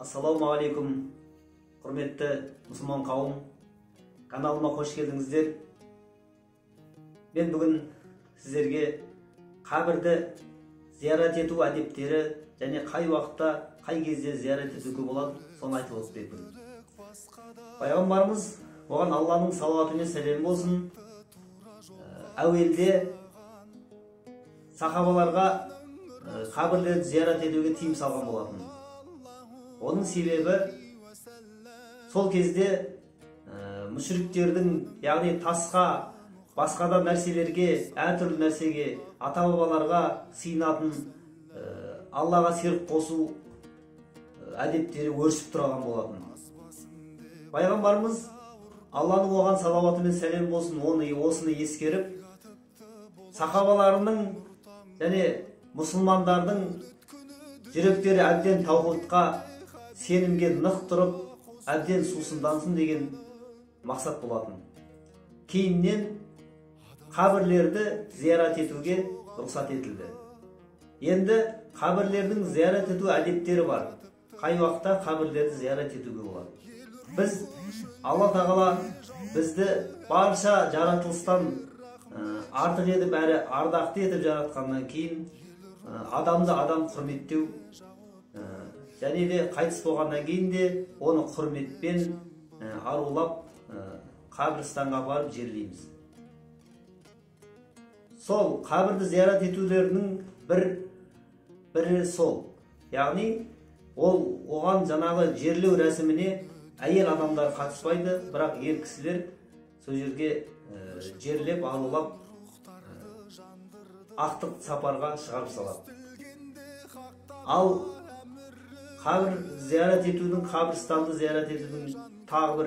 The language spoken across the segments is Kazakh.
Ассаламу алейкум, құрметті мұсылман қауым, каналыма қош келдіңіздер. Мен бүгін сіздерге қабірді зиярат ету әдептері және қай уақытта, қай кезде зиярат етуге болады, соны айтып өтпекпін. Пайғамбарымыз, оған Алланың салауаты мен сәлемі болсын, әуелде сахабаларға қабірлерді зиярат етуге тыйым салған болатын. Оның себебі сол кезде мүшриктердің, яғни тасқа, басқа да нәрселерге, әртүрлі нәрсеге, ата-бабаларға сыйынатын, Аллаға серік қосу әдептері өршіп тұрған болатын. Пайғамбарымыз, Алланың оған салауаты мен сәлем болсын, осыны ескеріп, сахабаларының және мұсылмандардың жүректері әбден таухидқа, сенімге нық тұрып, әбден сусындансын деген мақсат болатын. Кейіннен қабірлерді зиярат етуге рұқсат етілді. Енді қабірлердің зиярат ету әдептері бар. Қай уақытта қабірлерді зиярат етуге болады. Біз, Алла Тағала бізді барша жаратылыстан артық етіп, әрі ардақты етіп жаратқаннан кейін адамды адам құрметтеу, және де қайтыс болғаннан кейін де оны құрметпен арулап қабірстанға барып жерлейміз. Сол қабірді зиярат етулерінің бірі сол. Яғни оған жаңағы жерлеу рәсіміне әйел адамдар қатыспайды, бірақ ер кісілер сол жерге жерлеп арулап ақтық сапарға шығарып салады. Ал қабір зиярат етудің, қабірстанды зиярат етудің тағы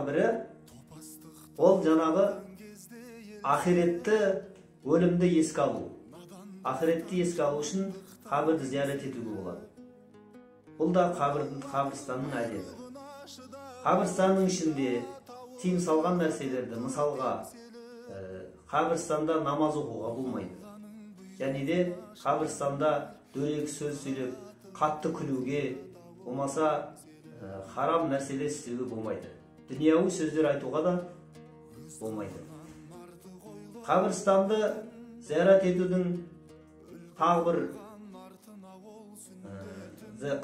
бірі, ол жаңағы ақиретті, өлімді еске алу. Ақиретті еске алу үшін қабірді зиярат етуге болады. Бұл да қабірстанның әдебі. Қабірстанның ішінде тыйым салған нәрселерді, мысалға, қабірстанда намаз оқуға болмайды. Және де қабірстанда дөрекі сөз сөйлеп, қатты күлуге, болмаса харам нәрселер істеуге болмайды. Дүнияуи сөздер айтуға да болмайды. Қабірстанды зиярат етудің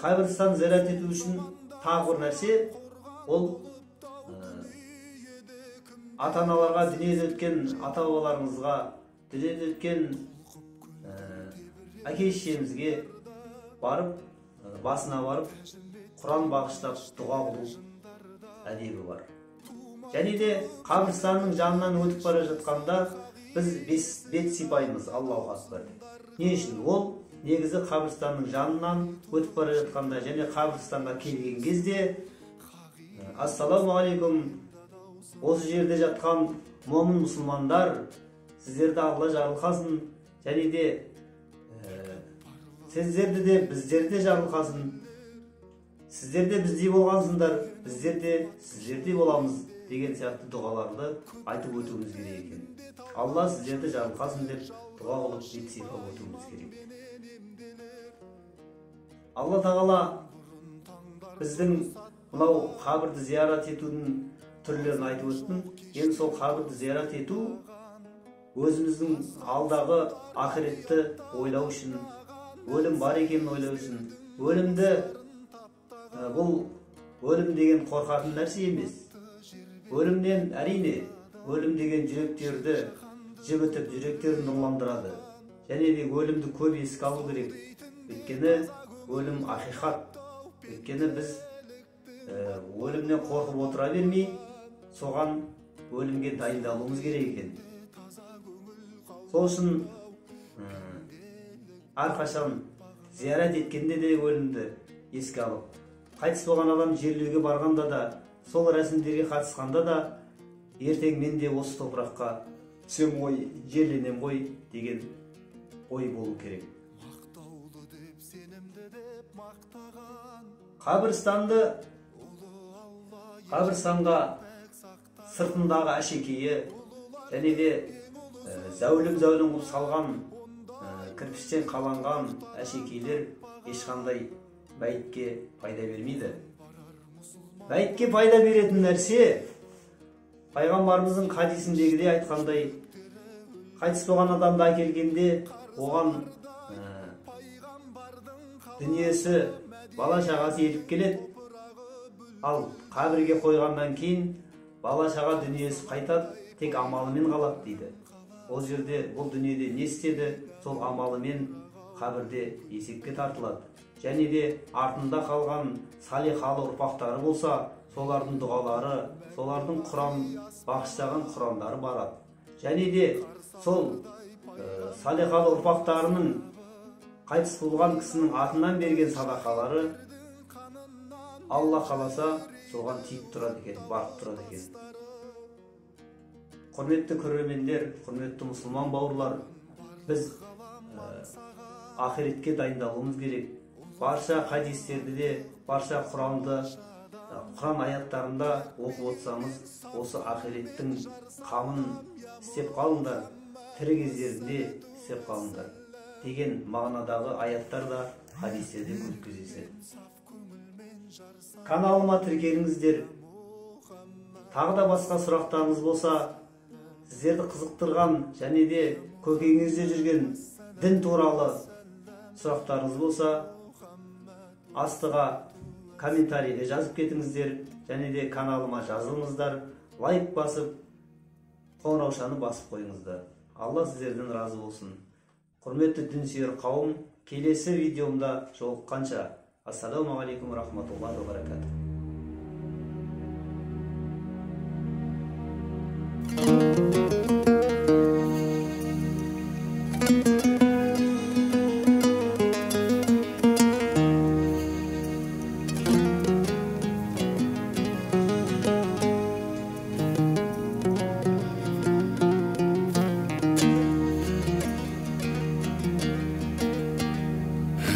қабірстан зиярат ету үшін тағы бір нәрсе, ол ата-аналарға, дүниеден өткен ата-бабаларымызға, дүниеден өткен әке-шешемізге барып, басына барып, Құран бағыштап дұға қылу әдебі бар. Және де қабірстанның жанынан өтіп бара жатқанда біз бет сипаймыз, Аллаху акбар. Не үшін? Ол негізі қабірстанның жанынан өтіп бара жатқанда және қабірстанға келген кезде ассаламу алейкум, осы жерде жатқан момын мұсылмандар, сіздерді Алла жарылқасын, және де сіздерді де біздерде жарылқасын, сіздерде біздей болғансыңдар, біздерде сіздерде боламыз деген сияқты дұғаларды айтып өтуіміз керек екен. Алла сіздерді жарылқасын деп дұға қылып бет сипап өтуіміз керек. Алла Тағала біздің мынау қабірді зиярат етудің түрлерін айтып өттім. Енді сол қабірді зиярат ету өзіміздің алдағы ақиретті ойлау үшін, өлім бар екенін ойлау үшін, бұл өлім деген қорқатын нәрсе емес. Өлімнен әрине, өлім деген жүректерді жібітіп, жүректерін нұрландырады. Және де өлімді көп еске алу керек. Өйткені өлім ақиқат. Өйткені біз өлімнен қорқып отыра бермей, соған өлімге дайындалуымыз керек екен. Сол үшін әрқашан зиярат еткенде де өлімді еске алып, қайтыс болған адам жерлеуге барғанда да, сол рәсімдерге қатысқанда да, ертең мен де осы топыраққа түсем ғой, жерленем ғой деген ой болу керек. Қабірстанға сыртындағы әшекейі және де зәулім қылып салған кірпіштен қаланған әшекейлер ешқандай бәйітке пайда бермейді. Бәйітке пайда беретін нәрсе пайғамбарымыздың хадисіндегідей айтқандай, қайтыс болған адамды әкелгенде оған дүниесі, бала шағасы етіп келеді. Ал қабірге қойғаннан кейін бала шаға дүниесі қайтады, тек амалымен қалады дейді. Ол жерде бұл дүниеде не істеді, сол амалымен қабірде есепке тартылады. Және де артында қалған салихалы ұрпақтары болса, солардың дұғалары, солардың Құран бағыштаған Құрандары барады. Және де сол салихалы ұрпақтарының қайтыс болған кісінің атынан берген садақалары Алла қаласа соған тиіп тұрады екен, барып тұрады екен. Құрметті көрермендер, құрметті мұсылман бауырлар, біз ақиретке дайындалуымыз керек. Барша хадистерді де, барша Құран аяттарында оқып отырсаңыз, осы ақиреттің қамын істеп қалыңдар, тірі кездерінде істеп қалыңдар деген мағынадағы аяттар да хадистерде көп кездеседі. Каналыма тіркеліңіздер. Тағы да басқа сұрақтарыңыз болса, сіздерді қызықтырған және де көкейіңізде жүрген дін туралы сұрақтарыңыз болса, астыға комментарийде жазып кетіңіздер, және де каналыма жазылыңыздар, лайк басып, қоңыраушаны басып қойыңыздар. Алла сіздерден разы болсын. Құрметті дінсүйер қауым, келесі видеомда жолыққанша. Ассаламу алейкум рахматуллахи ва баракатух.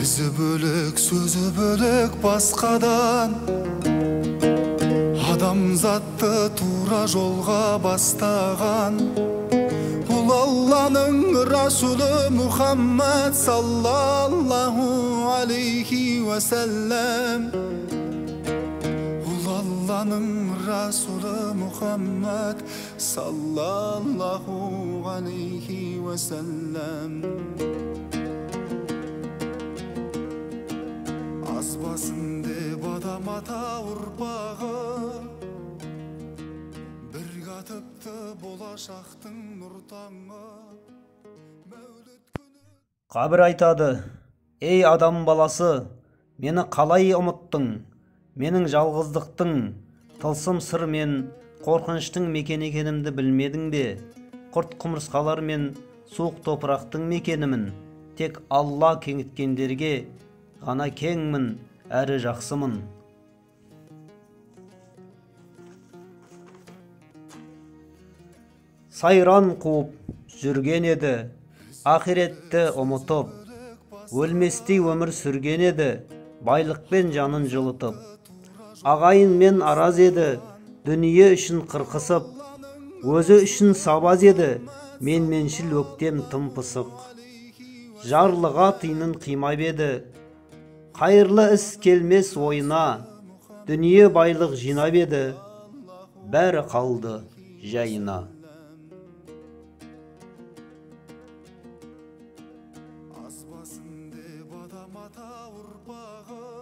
Ізі бөлік, сөзі бөлік басқадан, адамзатты тура жолға бастаған. Бұл Алланың Расулы Мұхаммад саллаллаху алейхи уәсәләм. Бұл Алланың Расулы Мұхаммад саллаллаху алейхи уәсәләм. Азбасын деп адам ата ұрпағы, бір қатыпты болашақтың нұртаңы. Қабір айтады: ей адам баласы, мені қалай ұмыттың? Менің жалғыздықтың, тылсым сыр мен қорқыныштың мекен екенімді білмедің бе? Құрт құмырсқалар мен суық топырақтың мекенімін. Тек Алла кеңіткендерге ғана кеңмін, әрі жақсымын. Сайран қуып жүрген еді, ақиретті ұмытып, өлместей өмір сүрген еді, байлықпен жанын жылытып. Ағайынмен араз еді, дүние үшін қырқысып, өзі үшін сабаз еді, менменшіл өктем тым пысық. Жарлыға тыйнын қимап еді, қайырлы іс келмес ойына, дүние байлық жинап еді, бәрі қалды жайына. Азбасын деп адам ата ұрпағы,